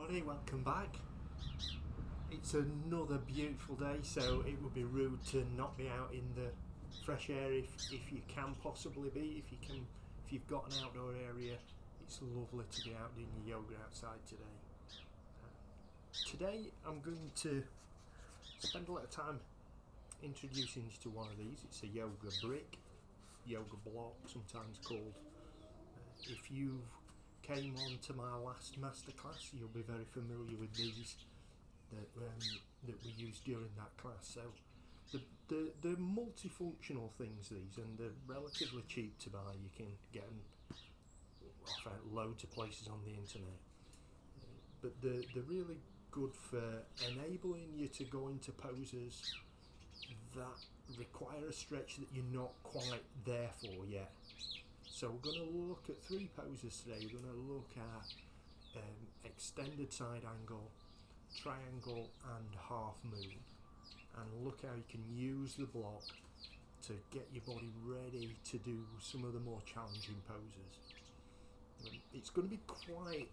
everybody, welcome back. It's another beautiful day, so it would be rude to not be out in the fresh air if you can possibly be. If you've got an outdoor area, it's lovely to be out doing your yoga outside today. Today I'm going to spend a little time introducing you to one of these. It's a yoga brick, yoga block sometimes called. If you've came on to my last masterclass, you'll be very familiar with these that we used during that class. So they're multifunctional things, these, and they're relatively cheap to buy. You can get them off out loads of places on the internet, but they're really good for enabling you to go into poses that require a stretch that you're not quite there for yet. So we're going to look at three poses today. We're going to look at extended side angle, triangle and half moon, and look how you can use the block to get your body ready to do some of the more challenging poses. It's going to be quite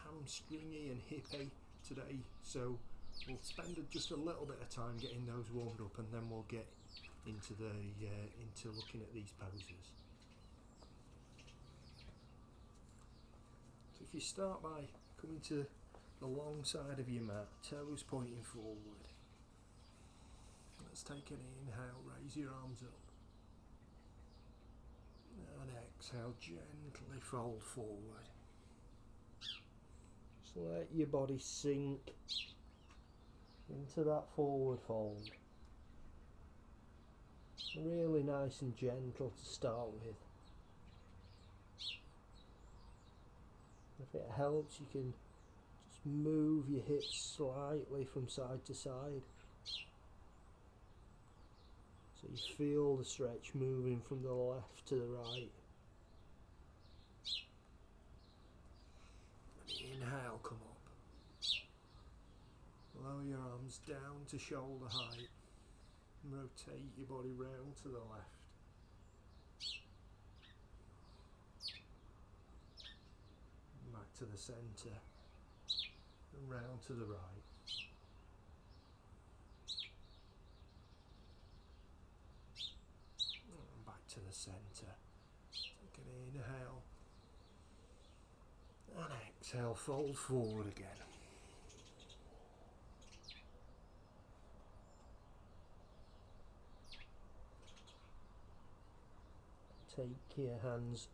hamstringy and hippy today, so we'll spend just a little bit of time getting those warmed up, and then we'll get into into looking at these poses. So if you start by coming to the long side of your mat, toes pointing forward. Let's take an inhale, raise your arms up. And exhale, gently fold forward. Just let your body sink into that forward fold. Really nice and gentle to start with. If it helps, you can just move your hips slightly from side to side, so you feel the stretch moving from the left to the right. And inhale, come up. Lower your arms down to shoulder height. And rotate your body round to the left. Back to the centre and round to the right. And back to the centre. Take an inhale and exhale, fold forward again. Take your hands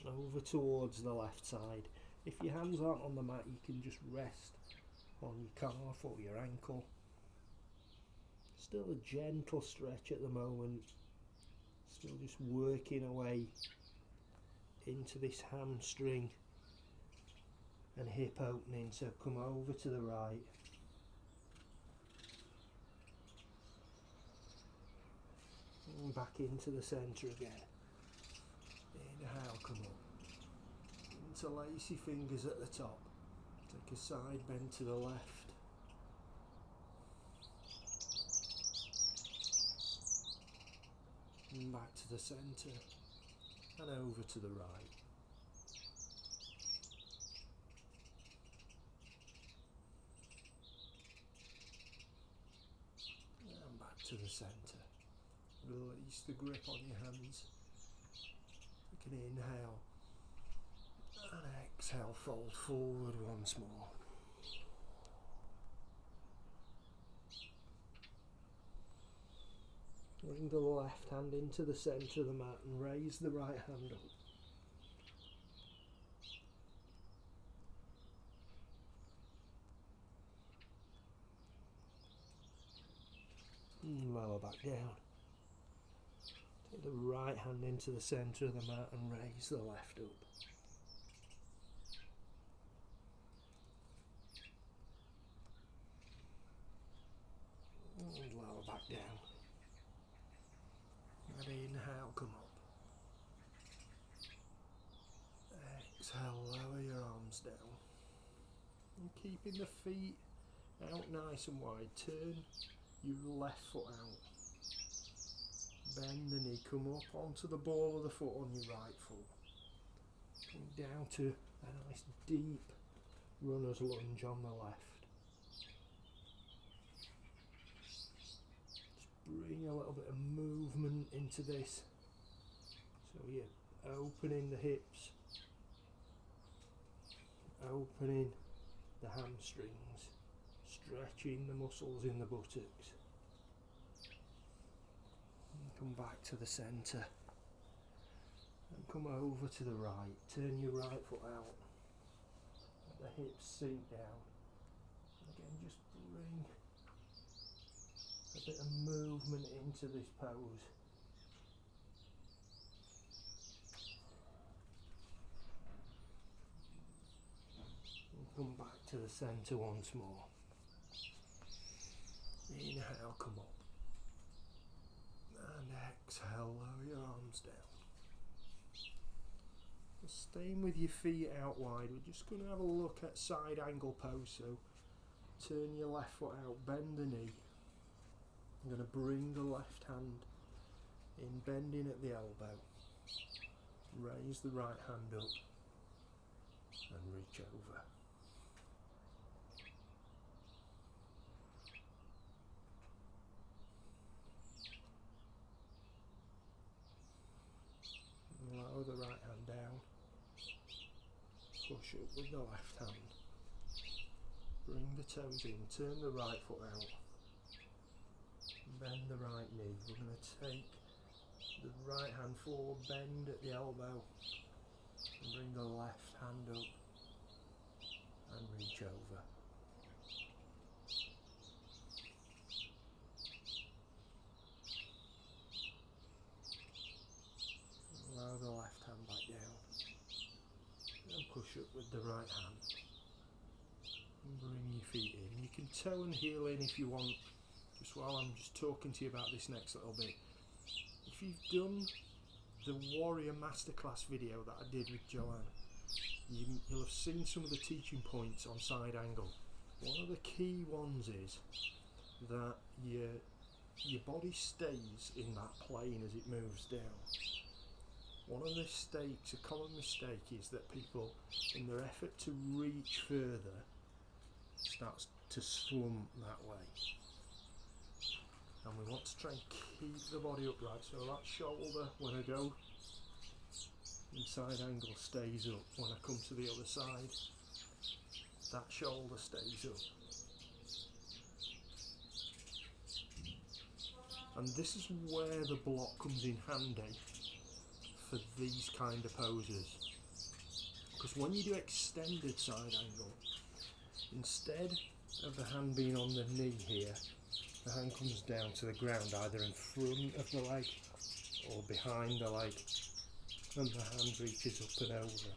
over towards the left side. If your hands aren't on the mat, you can just rest on your calf or your ankle. Still a gentle stretch at the moment. Still just working away into this hamstring and hip opening. So come over to the right. And back into the centre again. Inhale, come up. Interlace your fingers at the top. Take a side bend to the left. And back to the centre. And over to the right. And back to the centre. Release the grip on your hands. Take an inhale and exhale, fold forward once more. Bring the left hand into the centre of the mat and raise the right hand up. And lower back down. Take the right hand into the centre of the mat and raise the left up. And lower back down. And inhale, come up. Exhale, lower your arms down. And keeping the feet out nice and wide. Turn your left foot out. Bend the knee, come up onto the ball of the foot on your right foot. Come down to a nice deep runner's lunge on the left. Just bring a little bit of movement into this. So you're opening the hips, opening the hamstrings, stretching the muscles in the buttocks. And come back to the centre. And come over to the right. Turn your right foot out. Let the hips sink down. Again, just bring a bit of movement into this pose. And come back to the centre once more. Inhale, come up. And exhale, lower your arms down. Staying with your feet out wide, we're just going to have a look at side angle pose. So turn your left foot out, bend the knee. I'm going to bring the left hand in, bending at the elbow. Raise the right hand up and reach over. Lower the right hand down. Push up with the left hand. Bring the toes in, turn the right foot out. Bend the right knee. We're going to take the right hand forward, bend at the elbow. And bring the left hand up and reach over. Allow the left hand back down. And push up with the right hand. And bring your feet in. You can toe and heel in if you want, just while I'm just talking to you about this next little bit. If you've done the Warrior Masterclass video that I did with Joanne, you'll have seen some of the teaching points on side angle. One of the key ones is that your body stays in that plane as it moves down. One of the mistakes, a common mistake, is that people, in their effort to reach further, starts to slump that way. And we want to try and keep the body upright, so that shoulder, when I go in side angle, stays up. When I come to the other side, that shoulder stays up. And this is where the block comes in handy for these kind of poses. Because when you do extended side angle, instead of the hand being on the knee here, the hand comes down to the ground, either in front of the leg or behind the leg, and the hand reaches up and over.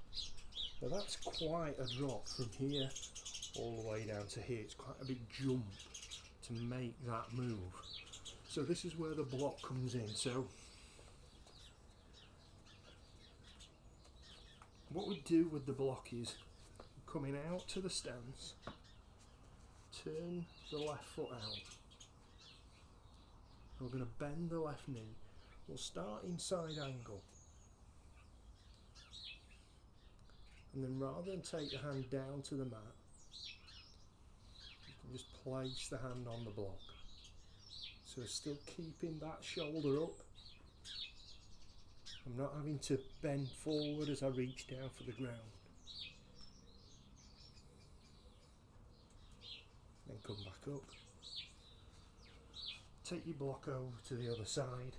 So that's quite a drop from here all the way down to here. It's quite a big jump to make that move. So this is where the block comes in. So what we do with the block is coming out to the stance, turn the left foot out. We're going to bend the left knee. We'll start in side angle. And then rather than take the hand down to the mat, you can just place the hand on the block. So still keeping that shoulder up. I'm not having to bend forward as I reach down for the ground. Then come back up. Take your block over to the other side.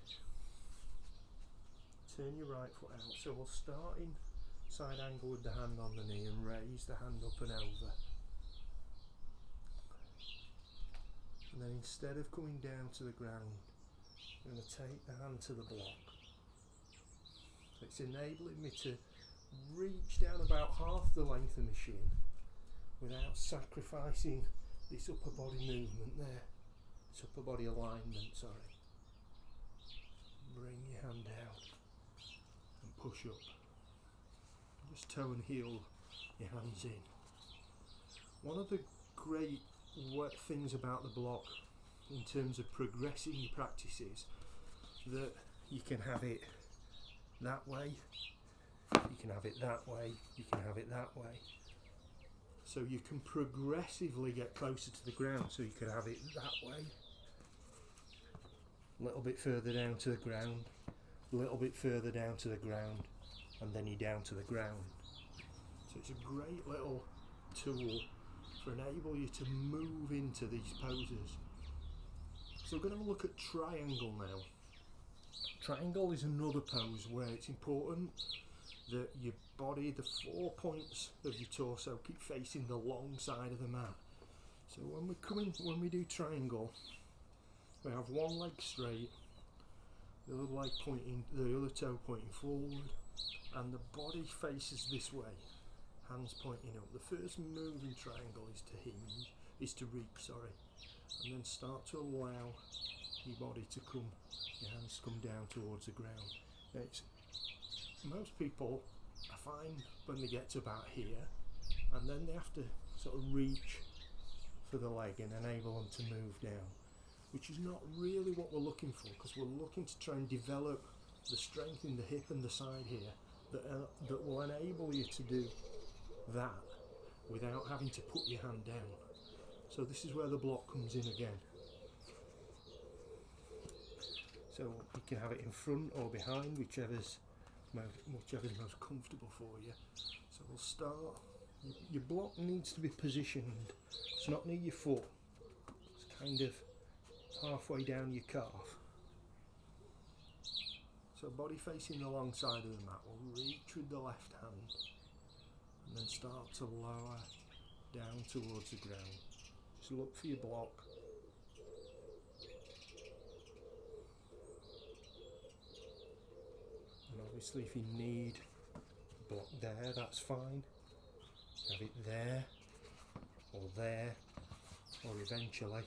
Turn your right foot out. So we'll start in side angle with the hand on the knee and raise the hand up and over. And then instead of coming down to the ground, I'm going to take the hand to the block. So it's enabling me to reach down about half the length of my shin without sacrificing this upper body movement there. This upper body alignment, sorry. Bring your hand down and push up. Just toe and heel your hands in. One of the great things about the block in terms of progressing your practices, that you can have it that way, you can have it that way, you can have it that way. So you can progressively get closer to the ground, so you could have it that way, a little bit further down to the ground, a little bit further down to the ground, and then you're down to the ground. So it's a great little tool for enable you to move into these poses. So we're going to have a look at triangle now. Triangle is another pose where it's important that your body, the 4 points of your torso, keep facing the long side of the mat. So when we do triangle, we have one leg straight, the other leg pointing, the other toe pointing forward, and the body faces this way, hands pointing up. The first move in triangle is to reach, and then start to allow your body to come, your hands come down towards the ground. Now most people, I find, when they get to about here, and then they have to sort of reach for the leg and enable them to move down, which is not really what we're looking for, because we're looking to try and develop the strength in the hip and the side here that will enable you to do that without having to put your hand down. So this is where the block comes in again. So you can have it in front or behind, whichever's most comfortable for you. So we'll start. Your block needs to be positioned. It's not near your foot. It's kind of halfway down your calf. So body facing the long side of the mat. We'll reach with the left hand and then start to lower down towards the ground. Just look for your block. And obviously if you need a block there, that's fine. Have it there, or eventually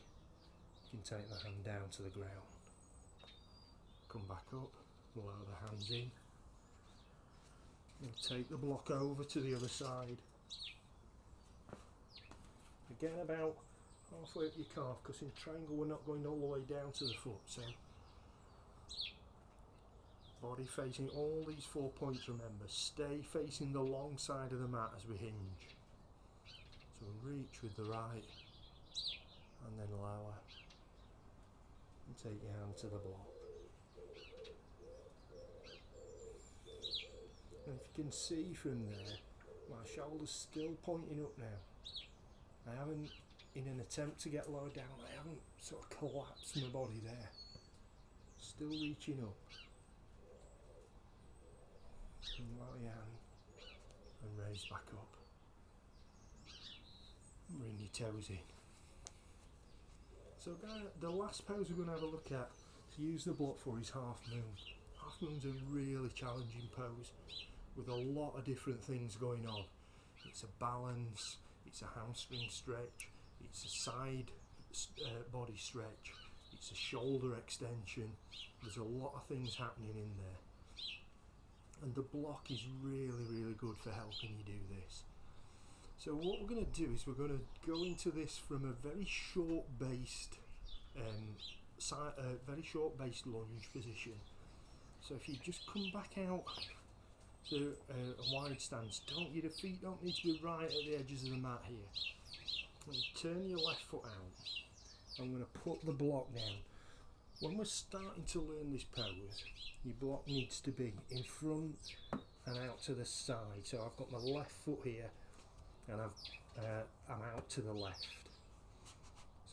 you can take the hand down to the ground. Come back up, lower the hands in. We'll take the block over to the other side. Again, about halfway up your calf, because in triangle we're not going all the way down to the foot. So body facing all these 4 points, remember, stay facing the long side of the mat as we hinge. So reach with the right and then lower and take your hand to the block. And if you can see from there, my shoulder's still pointing up now. I haven't, in an attempt to get lower down, I haven't sort of collapsed my body there. Still reaching up. And lower your hand and raise back up. Bring your toes in. So the last pose we're going to have a look at to use the block for is half moon. Half moon's a really challenging pose with a lot of different things going on. It's a balance, it's a hamstring stretch, it's a side body stretch, it's a shoulder extension. There's a lot of things happening in there. And the block is really, really good for helping you do this. So what we're going to do is we're going to go into this from a very short-based, lunge position. So if you just come back out to a wide stance, your feet don't need to be right at the edges of the mat here. And turn your left foot out. I'm going to put the block down. When we're starting to learn this pose, your block needs to be in front and out to the side. So I've got my left foot here and I'm out to the left.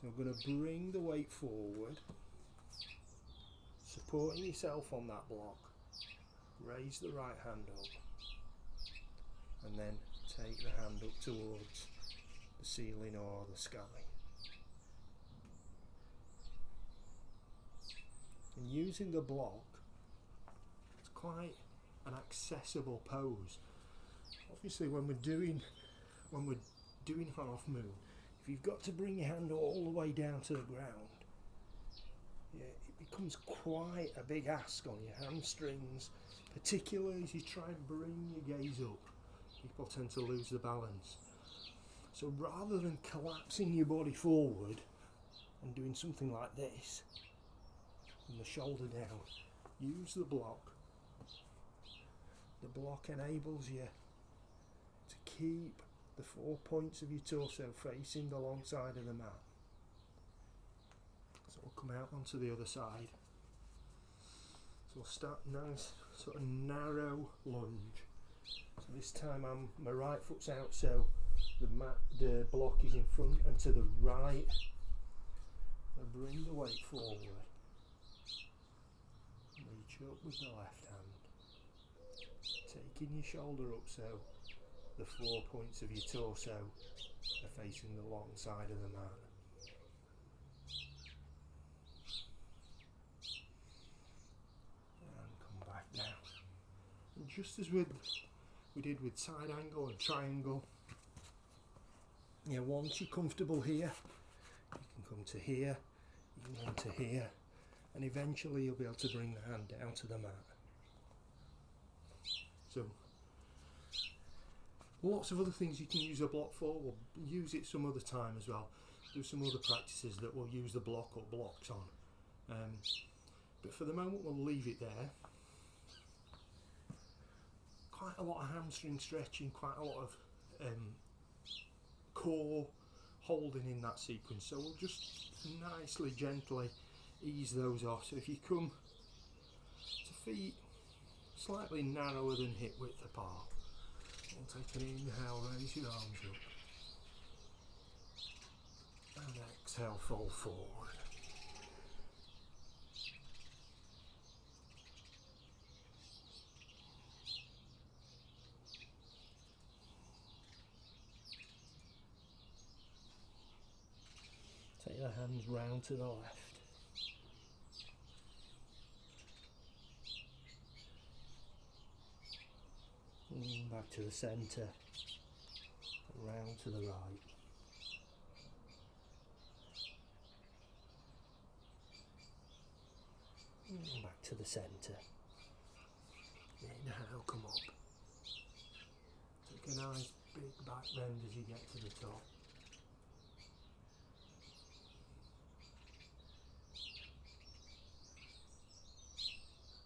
So I'm going to bring the weight forward, supporting yourself on that block. Raise the right hand up and then take the hand up towards the ceiling or the sky. And using the block, it's quite an accessible pose. Obviously when we're doing half moon, if you've got to bring your hand all the way down to the ground, it becomes quite a big ask on your hamstrings, particularly as you try and bring your gaze up. People tend to lose the balance. So rather than collapsing your body forward and doing something like this, and the shoulder down, use the block. The block enables you to keep the 4 points of your torso facing the long side of the mat. So we'll come out onto the other side. So we'll start nice sort of narrow lunge. So this time my right foot's out, so the block is in front and to the right. I bring the weight forward. Reach up with the left hand. Taking your shoulder up so the 4 points of your torso are facing the long side of the mat. And come back down. And just as we did with side angle and triangle, once you're comfortable here, you can come to here, you can come to here, and eventually you'll be able to bring the hand down to the mat. So lots of other things you can use a block for. We'll use it some other time as well. Do some other practices that we'll use the block or blocks on. But for the moment we'll leave it there. Quite a lot of hamstring stretching, quite a lot of core holding in that sequence. So we'll just nicely, gently ease those off. So if you come to feet slightly narrower than hip width apart, we'll take an inhale, raise your arms up, and exhale, fold forward. Take the hands round to the left. And back to the centre, round to the right. And back to the centre. Inhale, come up. Take a nice big back bend as you get to the top.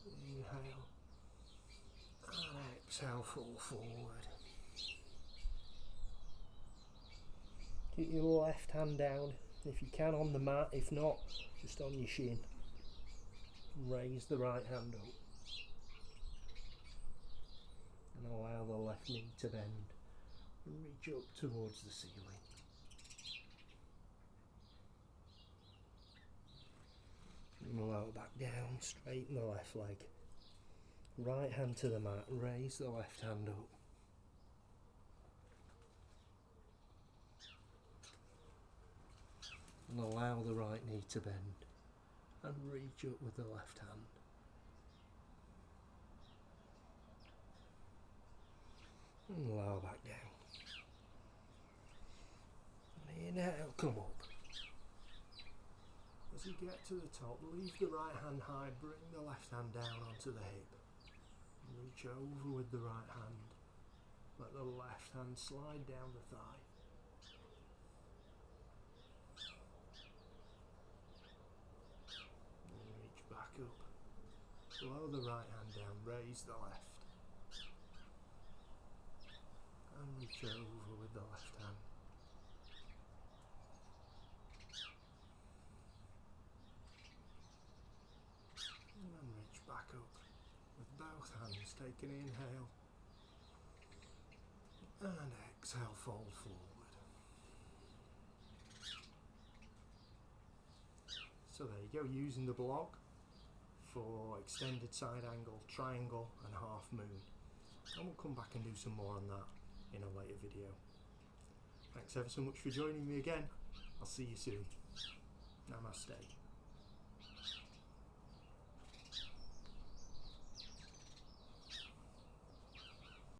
Inhale. And exhale, fall forward. Keep your left hand down if you can on the mat, if not, just on your shin. Raise the right hand up. And allow the left knee to bend. And reach up towards the ceiling. And lower back down, straighten the left leg. Right hand to the mat, raise the left hand up. And allow the right knee to bend. And reach up with the left hand. And lower back down. And inhale, come up. As you get to the top, leave the right hand high, bring the left hand down onto the hip. Reach over with the right hand. Let the left hand slide down the thigh. And reach back up. Slow the right hand down, raise the left. And reach over with the left hand. And reach back up. With both hands, take an inhale and exhale, fold forward. So there you go, using the block for extended side angle, triangle and half moon. And we'll come back and do some more on that in a later video. Thanks ever so much for joining me again. I'll see you soon. Namaste.